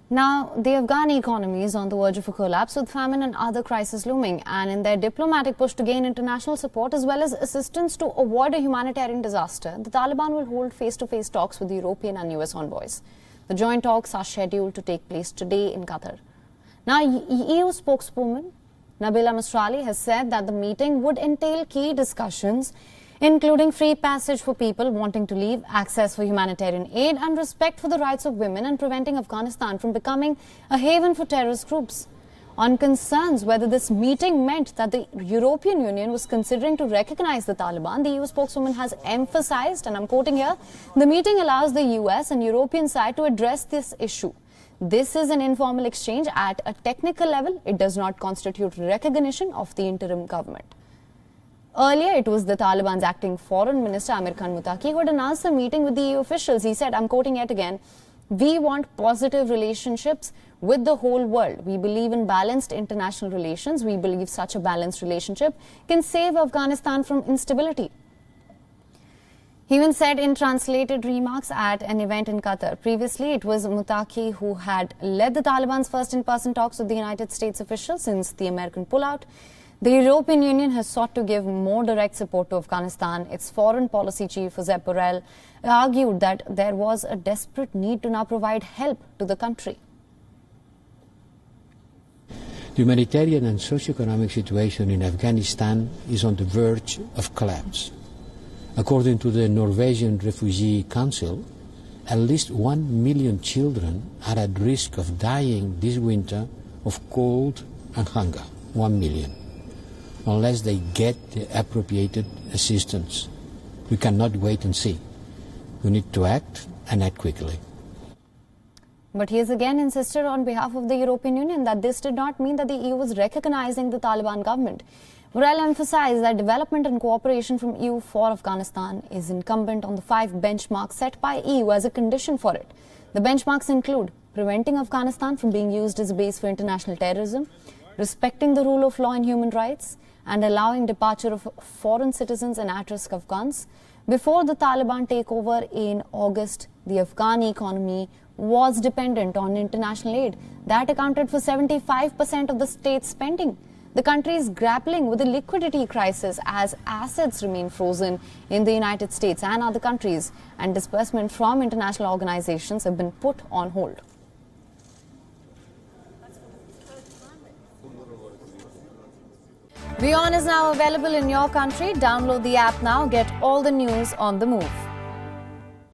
Now, the Afghan economy is on the verge of a collapse with famine and other crises looming, and in their diplomatic push to gain international support as well as assistance to avoid a humanitarian disaster, the Taliban will hold face-to-face talks with the European and US envoys. The joint talks are scheduled to take place today in Qatar. Now, EU spokeswoman Nabila Masrali has said that the meeting would entail key discussions including free passage for people wanting to leave, access for humanitarian aid and respect for the rights of women and preventing Afghanistan from becoming a haven for terrorist groups. On concerns whether this meeting meant that the European Union was considering to recognize the Taliban, the EU spokeswoman has emphasized, and I'm quoting here, the meeting allows the US and European side to address this issue. This is an informal exchange at a technical level. It does not constitute recognition of the interim government. Earlier, it was the Taliban's acting foreign minister, Amir Khan Muttaqi, who had announced a meeting with the EU officials. He said, I'm quoting yet again, "We want positive relationships with the whole world. We believe in balanced international relations. We believe such a balanced relationship can save Afghanistan from instability." He even said in translated remarks at an event in Qatar. Previously, it was Muttaqi who had led the Taliban's first in-person talks with the United States officials since the American pullout. The European Union has sought to give more direct support to Afghanistan. Its foreign policy chief, Josep Borrell, argued that there was a desperate need to now provide help to the country. The humanitarian and socio-economic situation in Afghanistan is on the verge of collapse. According to the Norwegian Refugee Council, at least 1 million children are at risk of dying this winter of cold and hunger. 1 million. Unless they get the appropriated assistance. We cannot wait and see. We need to act and act quickly. But he has again insisted on behalf of the European Union that this did not mean that the EU was recognizing the Taliban government. Borrell emphasized that development and cooperation from EU for Afghanistan is incumbent on the 5 benchmarks set by EU as a condition for it. The benchmarks include preventing Afghanistan from being used as a base for international terrorism, respecting the rule of law and human rights, and allowing departure of foreign citizens and at-risk Afghans. Before the Taliban takeover in August, the Afghan economy was dependent on international aid. That accounted for 75% of the state's spending. The country is grappling with a liquidity crisis as assets remain frozen in the United States and other countries, and disbursement from international organizations have been put on hold. WION is now available in your country. Download the app now. Get all the news on the move.